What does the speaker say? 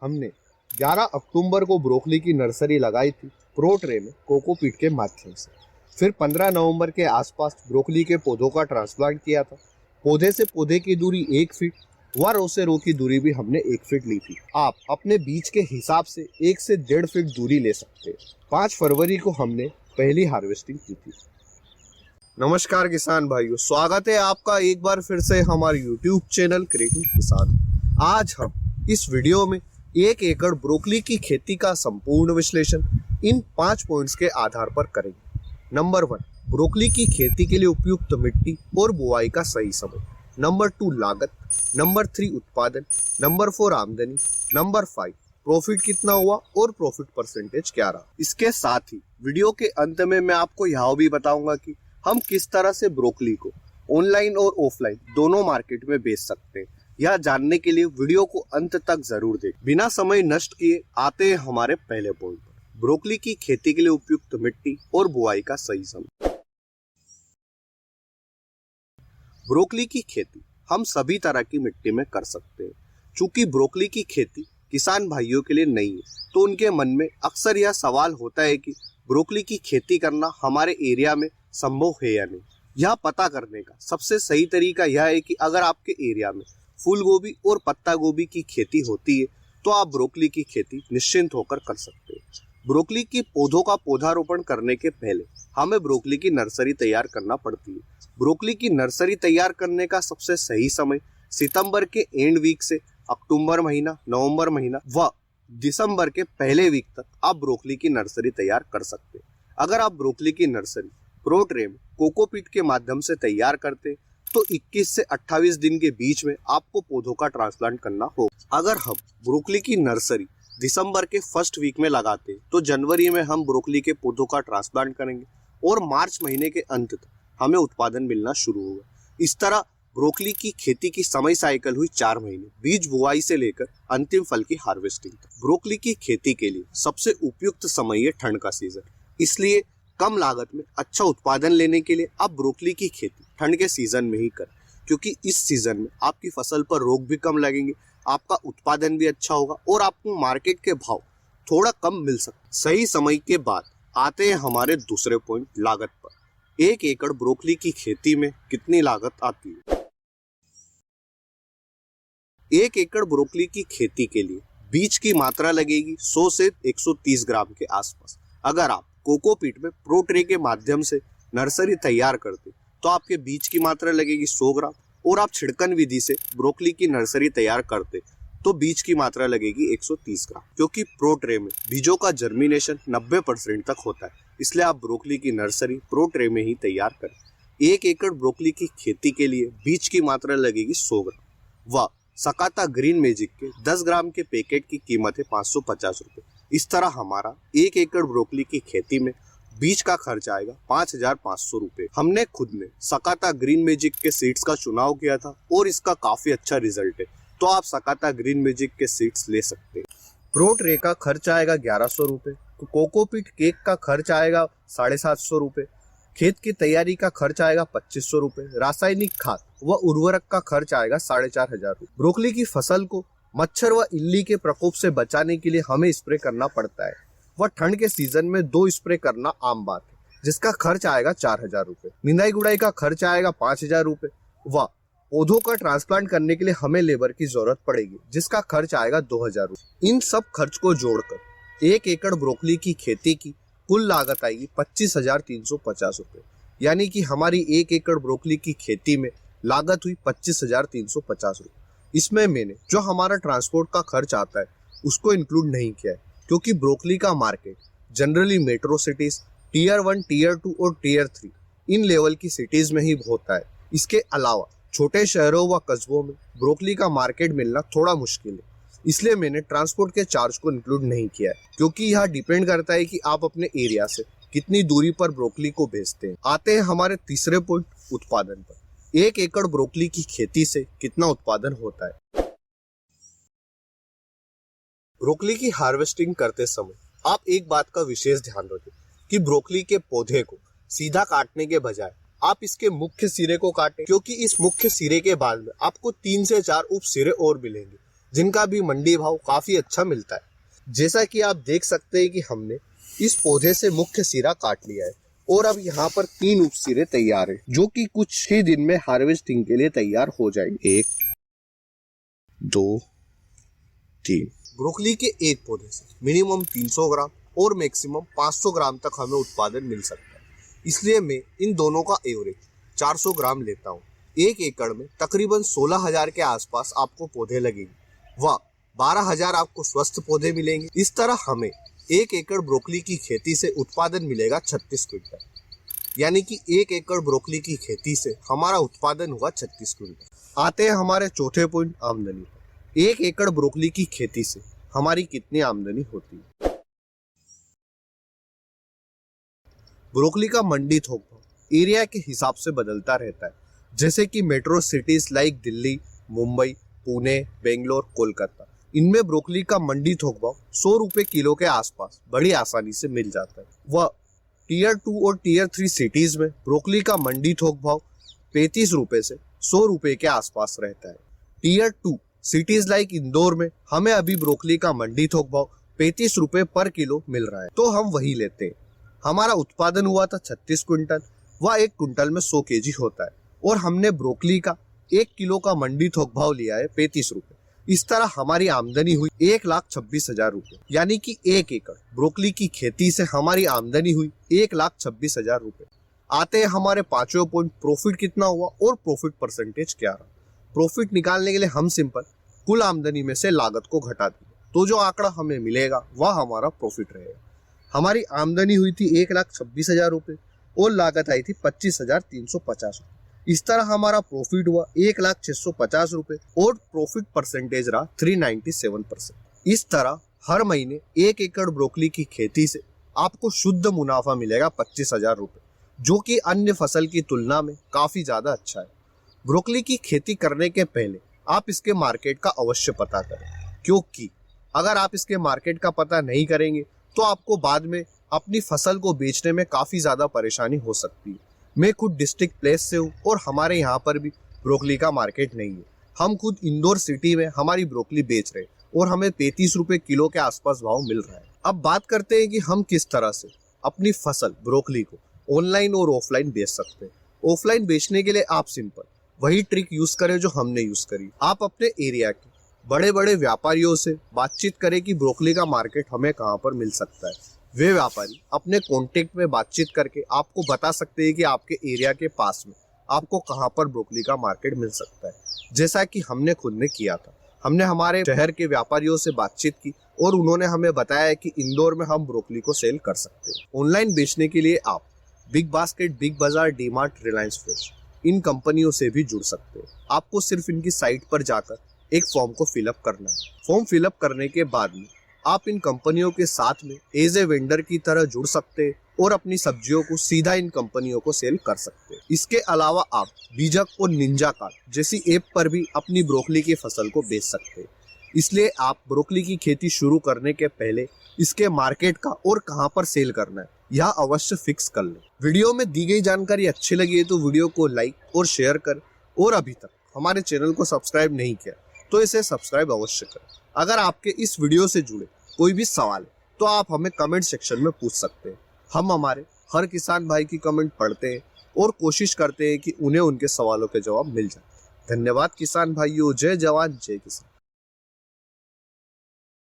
हमने 11 अक्टूबर को ब्रोकली की नर्सरी लगाई थी प्रो ट्रे में कोकोपीट के माध्यम से। फिर 15 नवंबर के आसपास ब्रोकली के पौधों का ट्रांसप्लांट किया था। पौधे से पौधे की दूरी 1 फीट व रो से रो की दूरी भी हमने 1 फीट ली थी। आप अपने बीज के हिसाब से 1 से 1.5 फीट दूरी ले सकते हैं। 5 फरवरी को हमने पहली हार्वेस्टिंग की थी। नमस्कार किसान भाइयों, स्वागत है आपका एक बार फिर से हमारे YouTube चैनल क्रिएटिव किसान। आज हम इस वीडियो में 1 एकड़ ब्रोकली की खेती का संपूर्ण विश्लेषण इन 5 पॉइंट्स के आधार पर करेंगे। नंबर 1, ब्रोकली की खेती के लिए उपयुक्त मिट्टी और बुआई का सही समय। नंबर 2, लागत। नंबर 3, उत्पादन। नंबर 4, आमदनी। नंबर 5, प्रॉफिट कितना हुआ और प्रॉफिट परसेंटेज क्या रहा। इसके साथ ही वीडियो के अंत में मैं आपको यह भी बताऊंगा कि हम किस तरह से ब्रोकली को ऑनलाइन और ऑफलाइन दोनों मार्केट में बेच सकते हैं। यह जानने के लिए वीडियो को अंत तक जरूर देखें। बिना समय नष्ट किए आते हैं हमारे पहले पॉइंट पर, ब्रोकली की खेती के लिए उपयुक्त मिट्टी और बुआई का सही समय। ब्रोकली की खेती हम सभी तरह की मिट्टी में कर सकते हैं। चूंकि ब्रोकली की खेती किसान भाइयों के लिए नई है, तो उनके मन में अक्सर यह सवाल होता है कि ब्रोकली की खेती करना हमारे एरिया में संभव है या नहीं। यह पता करने का सबसे सही तरीका यह है कि अगर आपके एरिया में फूल गोभी और पत्ता गोभी की खेती होती है तो आप ब्रोकली की खेती निश्चिंत होकर कर सकते हैं। ब्रोकली की पौधों का पौधारोपण करने के पहले हमें ब्रोकली की नर्सरी तैयार करना पड़ती है। ब्रोकली की नर्सरी तैयार करने का सबसे सही समय सितंबर के एंड वीक से अक्टूबर महीना, नवंबर महीना व दिसंबर के पहले वीक तक आप ब्रोकली की नर्सरी तैयार कर सकते हैं। अगर आप ब्रोकली की नर्सरी प्रो ट्रे में कोकोपीट के माध्यम से तैयार करते तो 21 से 28 दिन के बीच में आपको पौधों का ट्रांसप्लांट करना होगा। अगर हम ब्रोकली की नर्सरी दिसंबर के फर्स्ट वीक में लगाते तो जनवरी में हम ब्रोकली के पौधों का ट्रांसप्लांट करेंगे और मार्च महीने के अंत तक हमें उत्पादन मिलना शुरू होगा। इस तरह ब्रोकली की खेती की समय साइकिल हुई 4 महीने, बीज बुआई से लेकर अंतिम फल की हार्वेस्टिंग तक। ब्रोकली की खेती के लिए सबसे उपयुक्त समय है ठंड का सीजन, इसलिए कम लागत में अच्छा उत्पादन लेने के लिए आप ब्रोकली की खेती ठंड के सीजन में ही करें, क्योंकि इस सीजन में आपकी फसल पर रोग भी कम लगेंगे, आपका उत्पादन भी अच्छा होगा और आपको मार्केट के भाव थोड़ा कम मिल सकता। सही समय के बाद आते हैं हमारे दूसरे पॉइंट, लागत पर। 1 एकड़ ब्रोकली की खेती में कितनी लागत आती है? 1 एकड़ ब्रोकली की खेती के लिए बीज की मात्रा लगेगी 100 से 130 ग्राम के आसपास। अगर आप कोकोपीट में प्रो ट्रे के माध्यम से नर्सरी तैयार करते तो आपके बीज की मात्रा लगेगी 100 ग्राम और आप छिड़कन विधि से ब्रोकली की नर्सरी तैयार करते तो बीज की मात्रा लगेगी 130 ग्राम। क्योंकि प्रो ट्रे में बीजों का जर्मिनेशन 90% तक होता है, इसलिए आप ब्रोकली की नर्सरी प्रो ट्रे में ही तैयार करें। 1 एकड़ ब्रोकली की खेती के लिए बीज की मात्रा लगेगी 100 ग्राम व सकाता ग्रीन मैजिक के 10 ग्राम के पैकेट की कीमत है 550 रुपए। इस तरह हमारा 1 एकड़ ब्रोकली की खेती में बीज का खर्च आएगा 5500 रुपए। हमने खुद ने सकाता ग्रीन मैजिक के सीड्स का चुनाव किया था और इसका काफी अच्छा रिजल्ट है, तो आप सकाता ग्रीन मैजिक के सीड्स ले सकते हैं। प्रो ट्रे का खर्च आएगा 1100 रुपए, कोकोपीट केक का खर्च आएगा 750 रुपए, खेत की तैयारी का खर्च आएगा 2500 रुपए, रासायनिक खाद व उर्वरक का खर्च आएगा 4500 रुपए। ब्रोकली की फसल को मच्छर व इल्ली के प्रकोप से बचाने के लिए हमें स्प्रे करना पड़ता है, वह ठंड के सीजन में 2 स्प्रे करना आम बात है, जिसका खर्च आएगा 4000 रुपए। निंदाई गुड़ाई का खर्च आएगा 5000 रुपए व पौधों का ट्रांसप्लांट करने के लिए हमें लेबर की जरूरत पड़ेगी, जिसका खर्च आएगा 2000 रुपए। इन सब खर्च को जोड़कर 1 एकड़ ब्रोकली की खेती की कुल लागत आएगी 25,350 रुपए। यानी कि हमारी 1 एकड़ ब्रोकली की खेती में लागत हुई 25,350 रुपए। इसमें मैंने जो हमारा ट्रांसपोर्ट का खर्च आता है उसको इंक्लूड नहीं किया है, क्योंकि ब्रोकली का market generally metro cities, tier 1, tier 2 और टीयर 3 इन लेवल की सिटीज में ही होता है। इसके अलावा छोटे शहरों व कस्बों में ब्रोकली का मार्केट मिलना थोड़ा मुश्किल है, इसलिए मैंने ट्रांसपोर्ट के चार्ज को इंक्लूड नहीं किया है, क्योंकि यह डिपेंड करता है कि आप अपने एरिया से कितनी दूरी पर ब्रोकली को बेचते हैं। आते हैं हमारे तीसरे पॉइंट, उत्पादन पर। 1 एकड़ ब्रोकली की खेती से कितना उत्पादन होता है? ब्रोकली की हार्वेस्टिंग करते समय आप एक बात का विशेष ध्यान रखें कि ब्रोकली के पौधे को सीधा काटने के बजाय आप इसके मुख्य सिरे को काटें, क्योंकि इस मुख्य सिरे के बाद में आपको 3 से 4 उप सिरे और मिलेंगे, जिनका भी मंडी भाव काफी अच्छा मिलता है। जैसा कि आप देख सकते हैं कि हमने इस पौधे से मुख्य सिरा काट लिया है और अब यहाँ पर 3 उप सिरे तैयार हैं, जो कि कुछ ही दिन में हार्वेस्टिंग के लिए तैयार हो जाएंगे। 1 2 3। ब्रोकली के एक पौधे से मिनिमम 300 ग्राम और मैक्सिमम 500 ग्राम तक हमें उत्पादन मिल सकता है, इसलिए मैं इन दोनों का एवरेज 400 ग्राम लेता हूँ। 1 एकड़ में तकरीबन 16,000 के आसपास आपको पौधे लगेंगे व 12,000 आपको स्वस्थ पौधे मिलेंगे। इस तरह हमें 1 एकड़ ब्रोकली की खेती से उत्पादन मिलेगा 36 क्विंटल, यानी कि 1 एकड़ ब्रोकली की खेती से हमारा उत्पादन हुआ 36 क्विंटल। आते हैं हमारे चौथे पॉइंट, आमदनी पर। 1 एकड़ ब्रोकली की खेती से हमारी कितनी आमदनी होती है? ब्रोकली का मंडी थोक भाव एरिया के हिसाब से बदलता रहता है, जैसे कि metro cities like Delhi, Mumbai, Pune, Bangalore, Kolkata, इनमें ब्रोकली का मंडी थोक भाव 100 रुपए किलो के आसपास बड़ी आसानी से मिल जाता है। वह टीयर 2 और टीयर 3 सिटीज में ब्रोकली का मंडी थोक भाव 35 रुपए से 100 रुपए के आसपास रहता है। टीयर 2 सिटीज लाइक इंदौर में हमें अभी ब्रोकली का मंडी थोक भाव 35 रुपए पर किलो मिल रहा है, तो हम वही लेते हैं। हमारा उत्पादन हुआ था 36 क्विंटल, वह 1 क्विंटल में 100 केजी होता है और हमने ब्रोकली का 1 किलो का मंडी थोक भाव लिया है 35 रुपए। इस तरह हमारी आमदनी हुई 1,26,000 रुपए, यानी कि 1 एकड़ ब्रोकली की खेती से हमारी आमदनी हुई 1,26,000 रुपए। आते हैं हमारे पांचवें पॉइंट, प्रॉफिट कितना हुआ और प्रॉफिट परसेंटेज क्या रहा। प्रॉफिट निकालने के लिए हम सिंपल कुल आमदनी में से लागत को घटा देंगे, तो जो आंकड़ा हमें मिलेगा वह हमारा प्रॉफिट रहेगा। हमारी आमदनी हुई थी 1,26,000 रुपए और लागत आई थी 25,350 रुपए। इस तरह हमारा प्रॉफिट हुआ 1,650 रुपए और प्रॉफिट परसेंटेज रहा 397%। इस तरह हर महीने 1 एकड़ ब्रोकली की खेती से आपको शुद्ध मुनाफा मिलेगा 25,000 रुपए, जो कि अन्य फसल की तुलना में काफी ज्यादा अच्छा है। ब्रोकली की खेती करने के पहले आप इसके मार्केट का अवश्य पता करें, क्योंकि अगर आप इसके मार्केट का पता नहीं करेंगे तो आपको बाद में अपनी फसल को बेचने में काफी ज्यादा परेशानी हो सकती है। मैं खुद डिस्ट्रिक्ट प्लेस से हूँ और हमारे यहाँ पर भी ब्रोकली का मार्केट नहीं है। हम खुद इंदौर सिटी में हमारी ब्रोकली बेच रहे हैं और हमें 35 रुपए किलो के आसपास भाव मिल रहा है। अब बात करते हैं कि हम किस तरह से अपनी फसल ब्रोकली को ऑनलाइन और ऑफलाइन बेच सकते हैं। ऑफलाइन बेचने के लिए आप सिंपल वही ट्रिक यूज करें जो हमने यूज करी। आप अपने एरिया के बड़े बड़े व्यापारियों से बातचीत करें कि ब्रोकली का मार्केट हमें कहाँ पर मिल सकता है। वे व्यापारी अपने कांटेक्ट में बातचीत करके आपको बता सकते हैं कि आपके एरिया के पास में आपको कहाँ पर ब्रोकली का मार्केट मिल सकता है, जैसा कि हमने खुद ने किया था। हमने हमारे शहर के व्यापारियों से बातचीत की और उन्होंने हमें बताया कि इंदौर में हम ब्रोकली को सेल कर सकते हैं। ऑनलाइन बेचने के लिए आप बिग बास्केट, बिग बाजार, डीमार्ट, रिलायंस फ्रेश, इन कंपनियों से भी जुड़ सकते हैं। आपको सिर्फ इनकी साइट पर जाकर एक फॉर्म को फिलअप करना है। फॉर्म फिलअप करने के बाद में आप इन कंपनियों के साथ में एज ए वेंडर की तरह जुड़ सकते हैं और अपनी सब्जियों को सीधा इन कंपनियों को सेल कर सकते हैं। इसके अलावा आप बीजक और निंजा कार्ट जैसी ऐप पर भी अपनी ब्रोकली की फसल को बेच सकते हैं। इसलिए आप ब्रोकली की खेती शुरू करने के पहले इसके मार्केट का और कहां पर सेल करना है यह अवश्य फिक्स कर लें। वीडियो में दी गई जानकारी अच्छी लगी है तो वीडियो को लाइक और शेयर करें और अभी तक हमारे चैनल को सब्सक्राइब नहीं किया तो इसे सब्सक्राइब अवश्य करें। अगर आपके इस वीडियो से जुड़े कोई भी सवाल है तो आप हमें कमेंट सेक्शन में पूछ सकते हैं। हम हमारे हर किसान भाई की कमेंट पढ़ते हैं और कोशिश करते हैं कि उन्हें उनके सवालों के जवाब मिल जाए। धन्यवाद किसान भाइयों। जय जवान जय किसान।